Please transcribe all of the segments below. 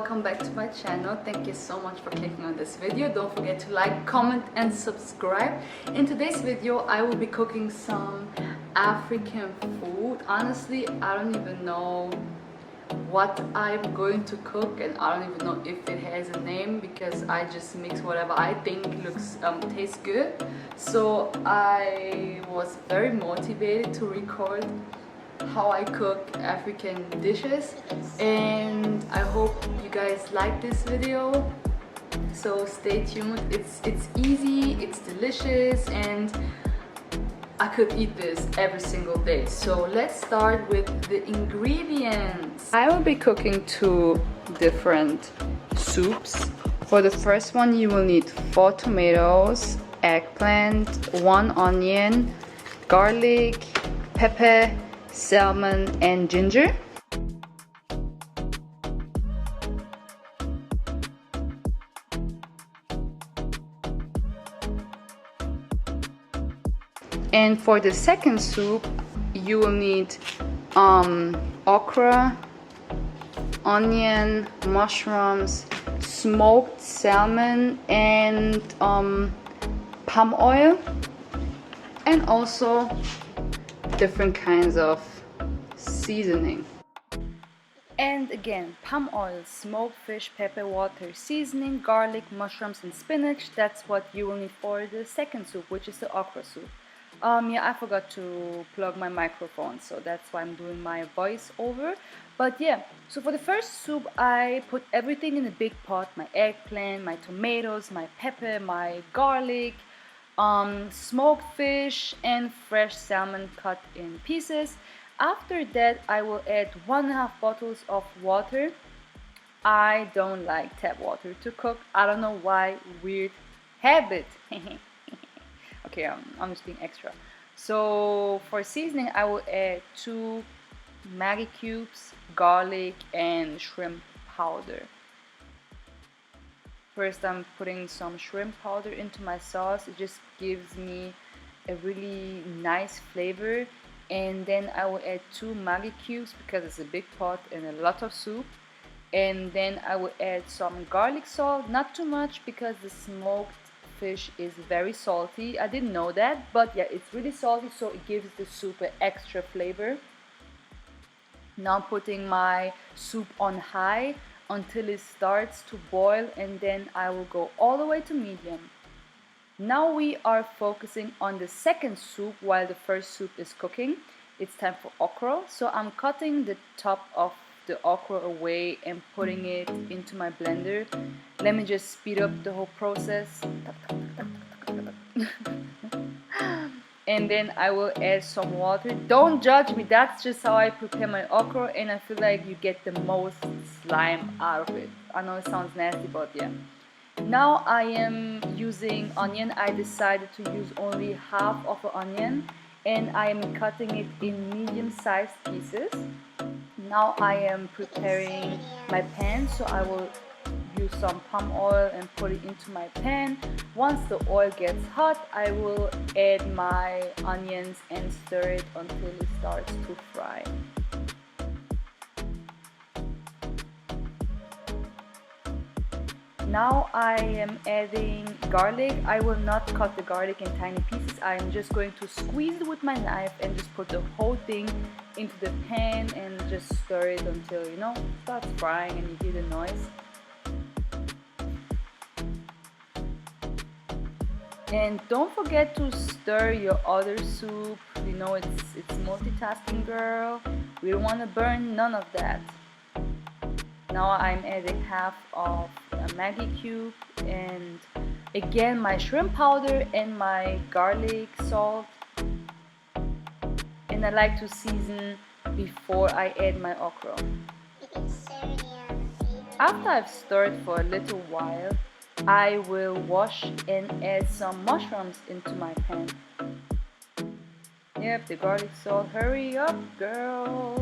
welcome back to my channel. Thank you so much for clicking on this video. Don't forget to like, comment and subscribe. In today's video I will be cooking some African food. Honestly, I don't even know what I'm going to cook, and I don't even know if it has a name because I just mix whatever I think tastes good. So I was very motivated to record how I cook African dishes, and I hope you guys like this video. So stay tuned. It's easy, it's delicious, and I could eat this every single day. So let's start with the ingredients. I will be cooking 2 different soups. For the first one you will need 4 tomatoes, eggplant, 1 onion, garlic, pepper, salmon and ginger. And for the second soup you will need okra, onion, mushrooms, smoked salmon and palm oil, and also different kinds of seasoning. And again, palm oil, smoked fish, pepper, water, seasoning, garlic, mushrooms and spinach. That's what you will need for the second soup, which is the okra soup. Yeah, I forgot to plug my microphone, so that's why I'm doing my voice over. But yeah, so for the first soup I put everything in a big pot: my eggplant, my tomatoes, my pepper, my garlic, smoked fish and fresh salmon cut in pieces. After that I will add 1.5 bottles of water. I don't like tap water to cook. I don't know why, weird habit. Okay, I'm just being extra. So for seasoning I will add 2 Maggi cubes, garlic and shrimp powder. First I'm putting some shrimp powder into my sauce. It just gives me a really nice flavor. And then I will add 2 Maggi cubes because it's a big pot and a lot of soup. And then I will add some garlic salt, not too much because the smoked fish is very salty. I didn't know that, but yeah, it's really salty, so it gives the soup an extra flavor. Now I'm putting my soup on high until it starts to boil, and then I will go all the way to medium. Now we are focusing on the second soup while the first soup is cooking. It's time for okra. So I'm cutting the top of the okra away and putting it into my blender. Let me just speed up the whole process. And then I will add some water. Don't judge me, that's just how I prepare my okra, and I feel like you get the most slime out of it. I know it sounds nasty, but yeah. Now I am using onion. I decided to use only half of an onion, and I am cutting it in medium-sized pieces. Now I am preparing my pan, so I will use some palm oil and put it into my pan. Once the oil gets hot, I will add my onions and stir it until it starts to fry. Now I am adding garlic. I will not cut the garlic in tiny pieces. I am just going to squeeze it with my knife and just put the whole thing into the pan and just stir it until, you know, it starts frying and you hear the noise. And don't forget to stir your other soup. You know, it's multitasking, girl. We don't want to burn none of that. Now I'm adding half of a Maggi cube and again my shrimp powder and my garlic salt. And I like to season before I add my okra. After I've stirred for a little while, I will wash and add some mushrooms into my pan. Yep, the garlic salt. Hurry up, girl.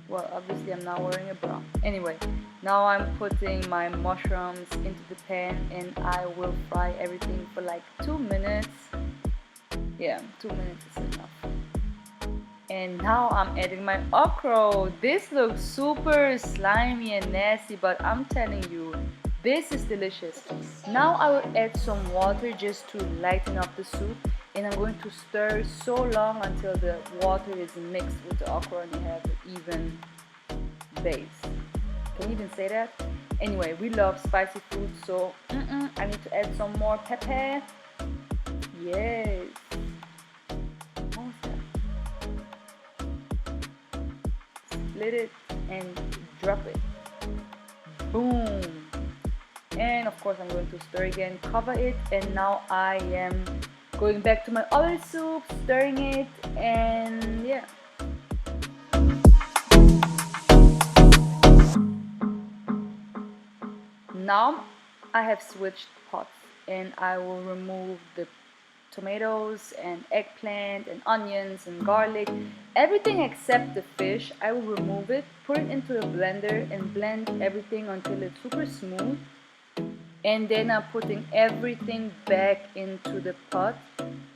Well, obviously I'm not wearing a bra. Anyway, now I'm putting my mushrooms into the pan and I will fry everything for like 2 minutes. Yeah, 2 minutes is enough. And now I'm adding my okra. This looks super slimy and nasty, but I'm telling you, this is delicious. Now I will add some water just to lighten up the soup, and I'm going to stir so long until the water is mixed with the okra and you have an even base. Can you even say that? Anyway, we love spicy food, so I need to add some more pepper. Yes. Split it and drop it. Boom. And of course I'm going to stir again, cover it, and now I am going back to my other soup, stirring it, and yeah. Now I have switched pots and I will remove the tomatoes and eggplant and onions and garlic, everything except the fish. I will remove it, put it into a blender and blend everything until it's super smooth. And then I'm putting everything back into the pot,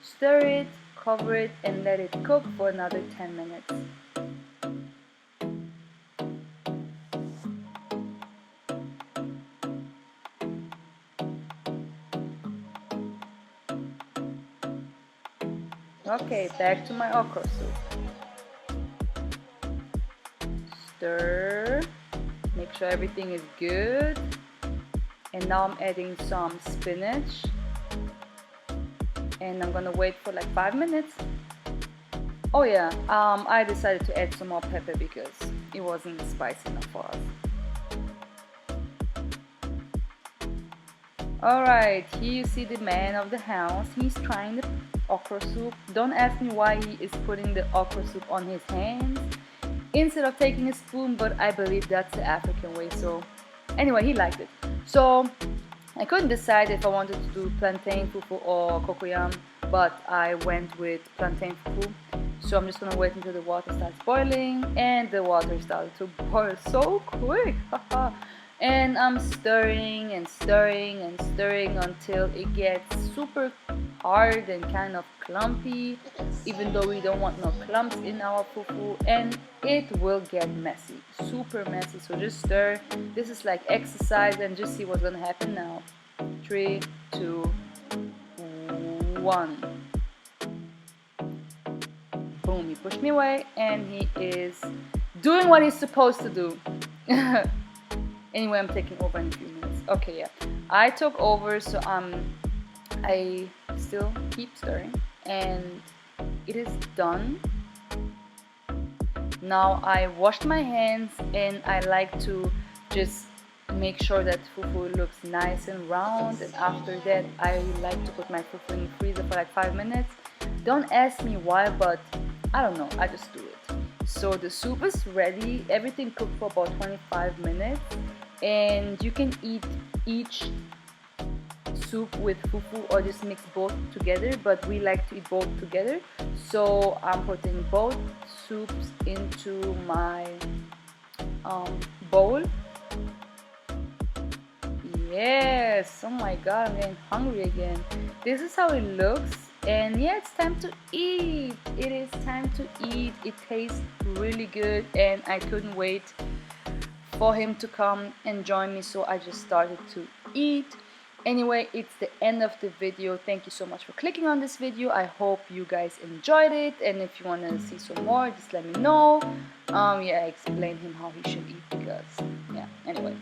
stir it, cover it, and let it cook for another 10 minutes. Okay, back to my okra soup. Stir, make sure everything is good. And now I'm adding some spinach. And I'm gonna wait for like 5 minutes. Oh yeah, I decided to add some more pepper because it wasn't spicy enough for us. Alright, here you see the man of the house. He's trying the okra soup. Don't ask me why he is putting the okra soup on his hands instead of taking a spoon, but I believe that's the African way. So anyway, he liked it. So I couldn't decide if I wanted to do plantain fufu or cocoyam, but I went with plantain fufu. So I'm just gonna wait until the water starts boiling, and the water started to boil so quick. And I'm stirring and stirring and stirring until it gets super hard and kind of clumpy, even though we don't want no clumps in our fufu, and it will get messy, super messy. So just stir. This is like exercise, and just see what's gonna happen now. 3, 2, 1. Boom, he pushed me away and he is doing what he's supposed to do. Anyway, I'm taking over in a few minutes. Okay, yeah, I took over, so I still keep stirring and it is done. Now I washed my hands and I like to just make sure that fufu looks nice and round, and after that I like to put my fufu in the freezer for like 5 minutes. Don't ask me why, but I don't know, I just do it. So the soup is ready, everything cooked for about 25 minutes, and you can eat each soup with fufu or just mix both together, but we like to eat both together. So I'm putting both soups into my bowl. Yes, oh my god, I'm getting hungry again. This is how it looks, and yeah, it's time to eat. It is time to eat. It tastes really good and I couldn't wait for him to come and join me, so I just started to eat. Anyway, it's the end of the video. Thank you so much for clicking on this video. I hope you guys enjoyed it, and if you want to see some more, just let me know. Yeah, I explained him how he should eat because, yeah, anyway.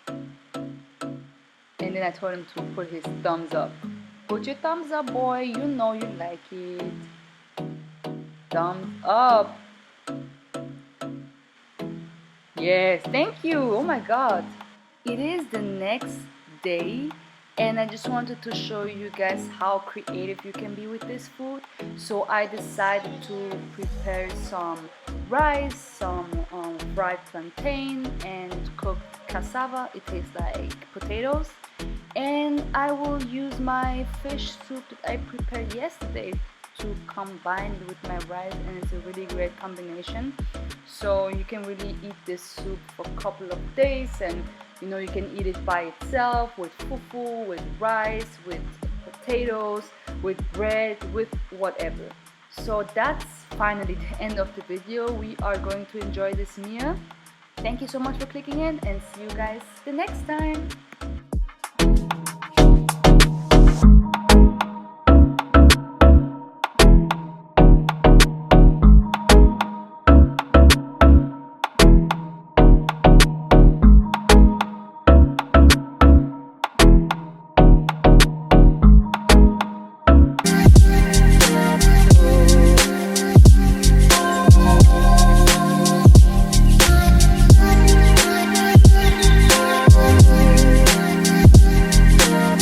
And then I told him to put his thumbs up. Put your thumbs up, boy. You know you like it. Thumbs up. Yes, thank you. Oh my god. It is the next day, and I just wanted to show you guys how creative you can be with this food. So I decided to prepare some rice, some fried plantain, and cooked cassava. It tastes like potatoes. And I will use my fish soup that I prepared yesterday to combine it with my rice, and it's a really great combination. So you can really eat this soup for a couple of days, and you know, you can eat it by itself, with fufu, with rice, with potatoes, with bread, with whatever. So that's finally the end of the video. We are going to enjoy this meal. Thank you so much for clicking in, and see you guys the next time.